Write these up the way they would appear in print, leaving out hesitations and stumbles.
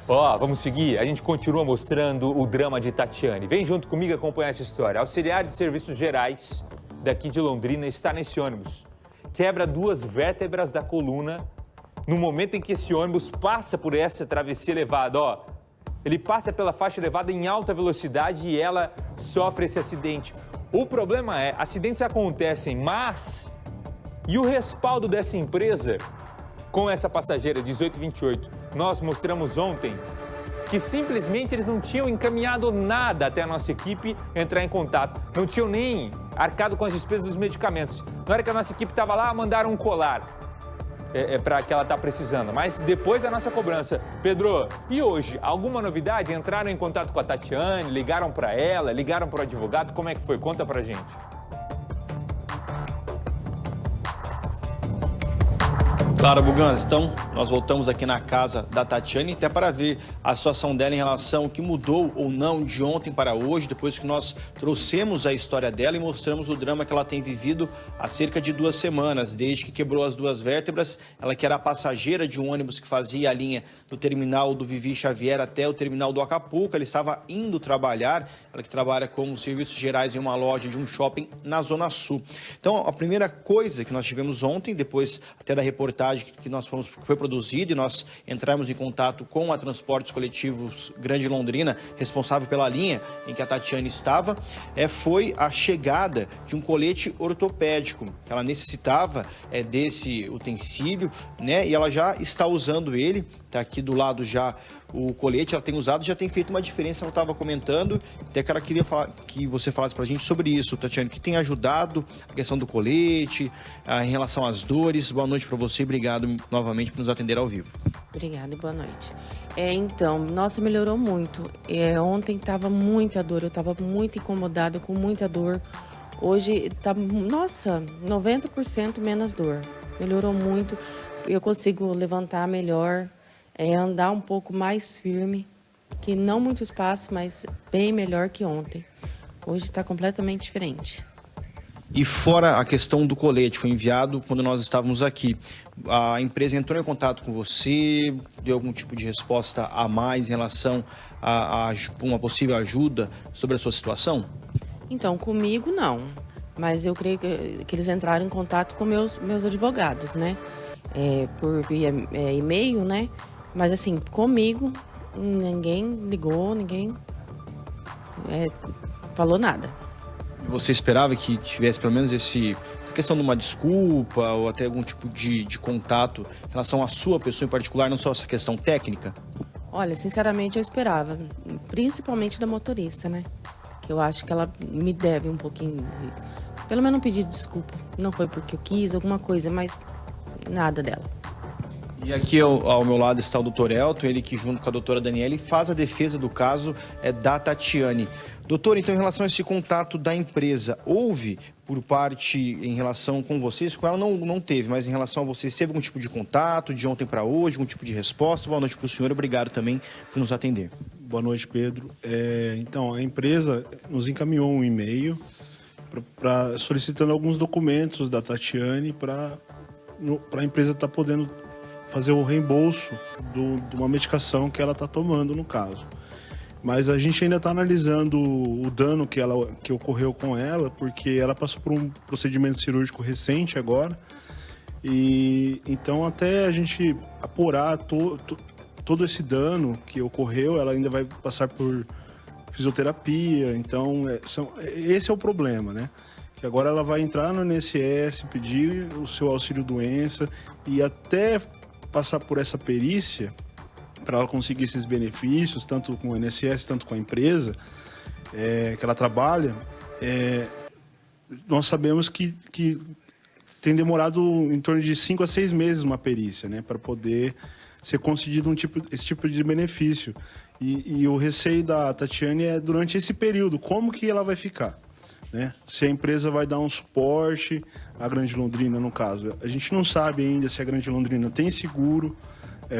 Vamos seguir? A gente continua mostrando o drama de Tatiane. Vem junto comigo acompanhar essa história. Auxiliar de Serviços Gerais daqui de Londrina está nesse ônibus. Quebra 2 vértebras da coluna no momento em que esse ônibus passa por essa travessia elevada. Ele passa pela faixa elevada em alta velocidade e ela sofre esse acidente. O problema é, acidentes acontecem, mas... E o respaldo dessa empresa com essa passageira 1828? Nós mostramos ontem que simplesmente eles não tinham encaminhado nada até a nossa equipe entrar em contato. Não tinham nem arcado com as despesas dos medicamentos. Na hora que a nossa equipe estava lá, mandaram um colar para que ela está precisando. Mas depois da nossa cobrança, Pedro, e hoje, alguma novidade? Entraram em contato com a Tatiane, ligaram para ela, ligaram para o advogado? Como é que foi? Conta pra gente. Claro, Buganza, então nós voltamos aqui na casa da Tatiane até para ver a situação dela em relação ao que mudou ou não de ontem para hoje, depois que nós trouxemos a história dela e mostramos o drama que ela tem vivido há cerca de 2 semanas, desde que quebrou as 2 vértebras. Ela que era a passageira de um ônibus que fazia a linha do terminal do Vivi Xavier até o terminal do Acapulco. Ela estava indo trabalhar, ela que trabalha como serviços gerais em uma loja de um shopping na Zona Sul. Então, a primeira coisa que nós tivemos ontem, depois até da reportagem que foi produzida e nós entramos em contato com a Transportes Coletivos Grande Londrina, responsável pela linha em que a Tatiane estava, foi a chegada de um colete ortopédico. Ela necessitava desse utensílio, né? E ela já está usando ele, está aqui do lado já o colete, ela tem usado, já tem feito uma diferença, ela estava comentando, até que ela queria que você falasse pra gente sobre isso, Tatiane, que tem ajudado a questão do colete, em relação às dores. Boa noite para você, obrigado novamente por nos atender ao vivo. Obrigada e boa noite. Então, nossa, melhorou muito. Ontem estava muita dor, eu estava muito incomodada, com muita dor. Hoje tá, nossa, 90% menos dor. Melhorou muito, eu consigo levantar melhor, andar um pouco mais firme, que não muito espaço, mas bem melhor que ontem. Hoje está completamente diferente. E fora a questão do colete, foi enviado quando nós estávamos aqui. A empresa entrou em contato com você, deu algum tipo de resposta a mais em relação a uma possível ajuda sobre a sua situação? Então, comigo não, mas eu creio que eles entraram em contato com meus advogados, né? Por via e-mail, né? Mas assim, comigo, ninguém ligou, ninguém falou nada. Você esperava que tivesse pelo menos essa questão de uma desculpa ou até algum tipo de contato em relação à sua pessoa em particular, não só essa questão técnica? Olha, sinceramente eu esperava, principalmente da motorista, né? Eu acho que ela me deve um pouquinho pelo menos um pedido de desculpa. Não foi porque eu quis, alguma coisa, mas nada dela. E aqui ao meu lado está o Dr. Elton, ele que junto com a doutora Daniele faz a defesa do caso da Tatiane. Doutor, então em relação a esse contato da empresa, houve por parte em relação com vocês? Com ela não teve, mas em relação a vocês, teve algum tipo de contato de ontem para hoje, algum tipo de resposta? Boa noite para o senhor, obrigado também por nos atender. Boa noite, Pedro. Então, a empresa nos encaminhou um e-mail solicitando alguns documentos da Tatiane para a empresa estar podendo fazer o reembolso de uma medicação que ela está tomando, no caso. Mas a gente ainda está analisando o dano que ocorreu com ela, porque ela passou por um procedimento cirúrgico recente agora. E então, até a gente apurar todo esse dano que ocorreu, ela ainda vai passar por fisioterapia. Então, esse é o problema, né? Que agora ela vai entrar no INSS, pedir o seu auxílio-doença e até passar por essa perícia para ela conseguir esses benefícios, tanto com o INSS, tanto com a empresa que ela trabalha. Nós sabemos que tem demorado em torno de 5 a 6 meses uma perícia, né, para poder ser concedido esse tipo de benefício. E o receio da Tatiane é durante esse período, como que ela vai ficar, né? Se a empresa vai dar um suporte à Grande Londrina, no caso. A gente não sabe ainda se a Grande Londrina tem seguro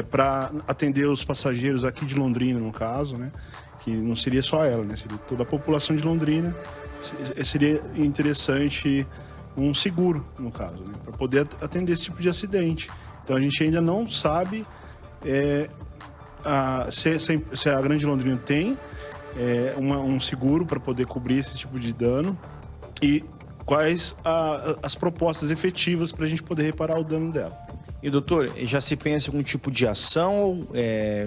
para atender os passageiros aqui de Londrina, no caso, né? Que não seria só ela, né? Seria toda a população de Londrina. Seria interessante um seguro, no caso, né? Para poder atender esse tipo de acidente. Então a gente ainda não sabe se a Grande Londrina tem um seguro para poder cobrir esse tipo de dano e quais as propostas efetivas para a gente poder reparar o dano dela. E, doutor, já se pensa em algum tipo de ação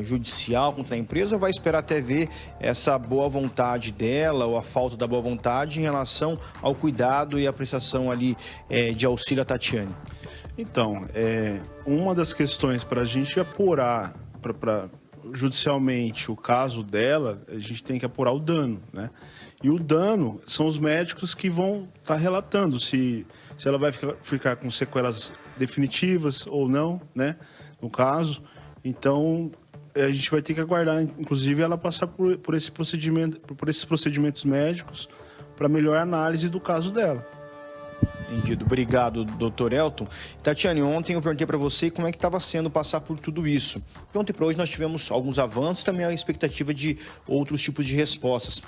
judicial contra a empresa ou vai esperar até ver essa boa vontade dela ou a falta da boa vontade em relação ao cuidado e à prestação ali de auxílio à Tatiane? Então, uma das questões para a gente apurar judicialmente o caso dela, a gente tem que apurar o dano, né? E o dano são os médicos que vão estar relatando se ela vai ficar com sequelas definitivas ou não, né? No caso. Então, a gente vai ter que aguardar, inclusive, ela passar por esses procedimentos médicos para melhor análise do caso dela. Entendido. Obrigado, doutor Elton. Tatiane, ontem eu perguntei para você como é que estava sendo passar por tudo isso. De ontem para hoje nós tivemos alguns avanços, também a expectativa de outros tipos de respostas.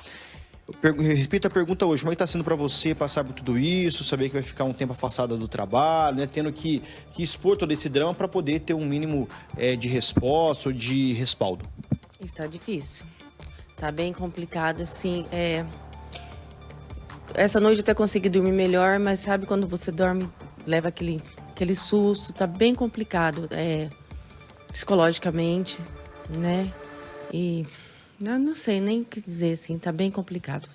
Eu repito a pergunta hoje, como é que está sendo para você passar por tudo isso, saber que vai ficar um tempo afastada do trabalho, né, tendo que expor todo esse drama para poder ter um mínimo de resposta ou de respaldo? Está difícil. Está bem complicado, assim. Essa noite eu até consegui dormir melhor, mas sabe quando você dorme, leva aquele susto, tá bem complicado, psicologicamente, né? E eu não sei nem o que dizer, assim, tá bem complicado.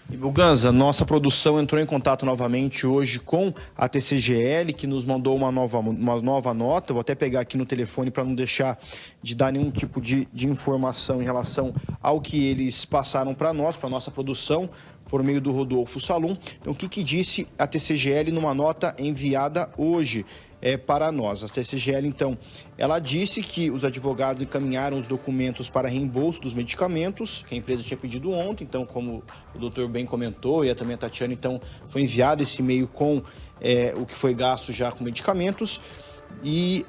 E Buganza, nossa produção entrou em contato novamente hoje com a TCGL, que nos mandou uma nova nota. Vou até pegar aqui no telefone para não deixar de dar nenhum tipo de informação em relação ao que eles passaram para nós, para nossa produção, por meio do Rodolfo Salum. Então, o que disse a TCGL numa nota enviada hoje para nós? A TCGL, então, ela disse que os advogados encaminharam os documentos para reembolso dos medicamentos, que a empresa tinha pedido ontem. Então, como o doutor bem comentou, e também a Tatiana, então, foi enviado esse e-mail com o que foi gasto já com medicamentos. E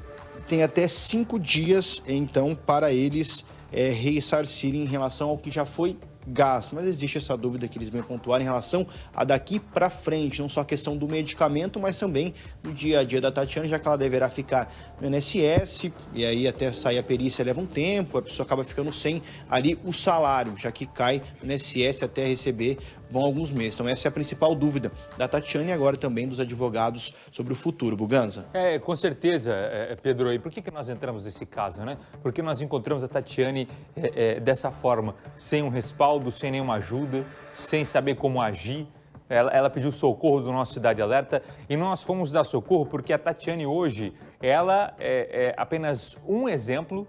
tem até 5 dias, então, para eles ressarcirem em relação ao que já foi gasto, mas existe essa dúvida que eles bem pontuaram em relação a daqui para frente, não só a questão do medicamento, mas também do dia a dia da Tatiane, já que ela deverá ficar no INSS, e aí até sair a perícia leva um tempo, a pessoa acaba ficando sem ali o salário, já que cai no INSS até receber, vão alguns meses. Então essa é a principal dúvida da Tatiane e agora também dos advogados sobre o futuro. Buganza? Com certeza, Pedro. E por que nós entramos nesse caso, né? Porque nós encontramos a Tatiane dessa forma, sem um respaldo, sem nenhuma ajuda, sem saber como agir. Ela pediu socorro do nosso Cidade Alerta e nós fomos dar socorro porque a Tatiane hoje, ela é apenas um exemplo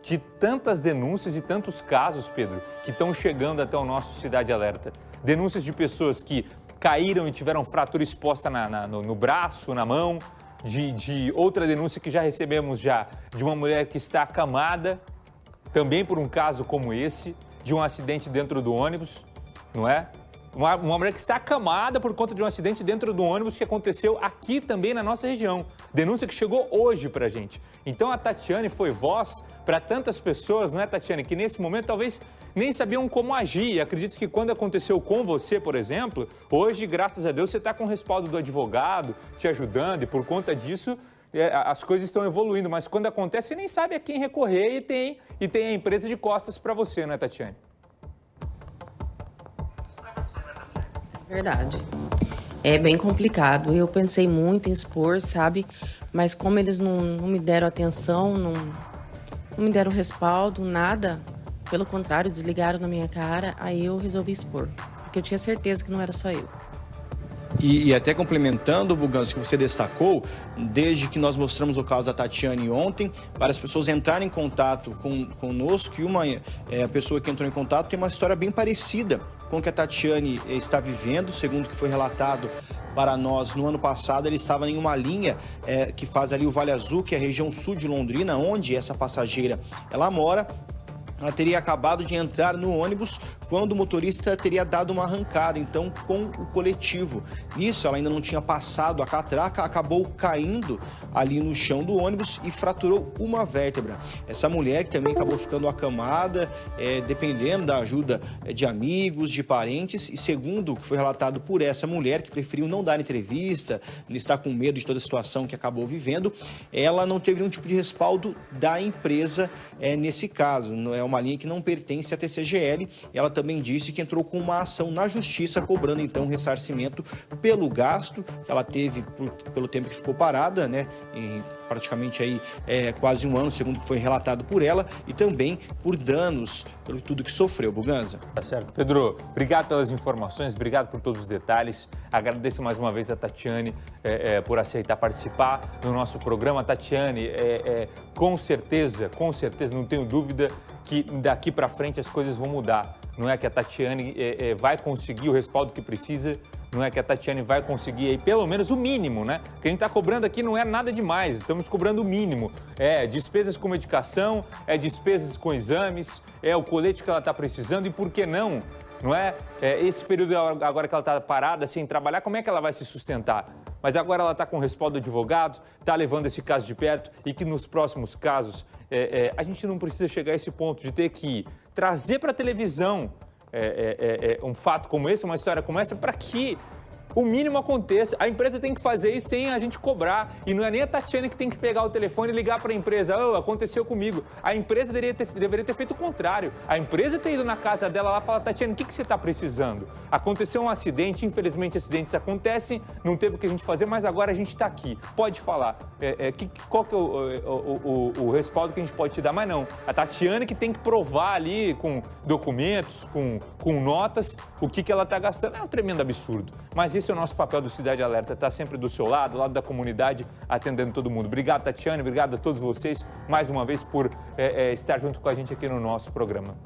de tantas denúncias e tantos casos, Pedro, que estão chegando até o nosso Cidade Alerta. Denúncias de pessoas que caíram e tiveram fratura exposta no braço, na mão, de outra denúncia que já recebemos de uma mulher que está acamada, também por um caso como esse, de um acidente dentro do ônibus, não é? Uma mulher que está acamada por conta de um acidente dentro do ônibus que aconteceu aqui também na nossa região. Denúncia que chegou hoje pra gente. Então a Tatiane foi voz para tantas pessoas, não é, Tatiane? Que nesse momento talvez nem sabiam como agir. E acredito que quando aconteceu com você, por exemplo, hoje, graças a Deus, você está com o respaldo do advogado te ajudando e por conta disso as coisas estão evoluindo. Mas quando acontece, você nem sabe a quem recorrer e tem a empresa de costas para você, não é, Tatiane? Verdade. É bem complicado. Eu pensei muito em expor, sabe? Mas como eles não me deram atenção, não me deram respaldo, nada. Pelo contrário, desligaram na minha cara, aí eu resolvi expor. Porque eu tinha certeza que não era só eu. E até complementando, Buganza, que você destacou, desde que nós mostramos o caso da Tatiane ontem, várias pessoas entraram em contato conosco e uma pessoa que entrou em contato tem uma história bem parecida com o que a Tatiane está vivendo, segundo o que foi relatado para nós no ano passado. Ele estava em uma linha que faz ali o Vale Azul, que é a região sul de Londrina, onde essa passageira ela mora. Ela teria acabado de entrar no ônibus quando o motorista teria dado uma arrancada, então, com o coletivo. Nisso, ela ainda não tinha passado a catraca, acabou caindo ali no chão do ônibus e fraturou uma vértebra. Essa mulher que também acabou ficando acamada, dependendo da ajuda de amigos, de parentes, e segundo o que foi relatado por essa mulher, que preferiu não dar entrevista, ele está com medo de toda a situação que acabou vivendo, ela não teve nenhum tipo de respaldo da empresa nesse caso. É uma linha que não pertence à TCGL. Ela também disse que entrou com uma ação na justiça, cobrando então ressarcimento pelo gasto que ela teve pelo tempo que ficou parada, né? Em praticamente aí quase um ano, segundo foi relatado por ela, e também por danos pelo tudo que sofreu. Buganza. Tá certo. Pedro, obrigado pelas informações, obrigado por todos os detalhes. Agradeço mais uma vez a Tatiane por aceitar participar do nosso programa. Tatiane, com certeza, não tenho dúvida que daqui para frente as coisas vão mudar. Não é que a Tatiane vai conseguir o respaldo que precisa, não é que a Tatiane vai conseguir aí, pelo menos o mínimo, né? O que a gente está cobrando aqui não é nada demais, estamos cobrando o mínimo. Despesas com medicação, despesas com exames, o colete que ela está precisando e por que não? Não é? Esse período agora que ela está parada, sem trabalhar, como é que ela vai se sustentar? Mas agora ela está com respaldo do advogado, está levando esse caso de perto e que nos próximos casos a gente não precisa chegar a esse ponto de ter que trazer para a televisão um fato como esse, uma história como essa, para que o mínimo aconteça. A empresa tem que fazer isso sem a gente cobrar. E não é nem a Tatiane que tem que pegar o telefone e ligar para a empresa. Aconteceu comigo. A empresa deveria ter feito o contrário. A empresa ter ido na casa dela lá e falar, Tatiane, o que você está precisando? Aconteceu um acidente, infelizmente acidentes acontecem, não teve o que a gente fazer, mas agora a gente está aqui. Pode falar. Qual que é o respaldo que a gente pode te dar? Mas não. A Tatiane que tem que provar ali com documentos, com notas, o que ela está gastando. É um tremendo absurdo. Mas esse é o nosso papel do Cidade Alerta, estar sempre do seu lado, do lado da comunidade, atendendo todo mundo. Obrigado, Tatiane, obrigado a todos vocês, mais uma vez, por estar junto com a gente aqui no nosso programa.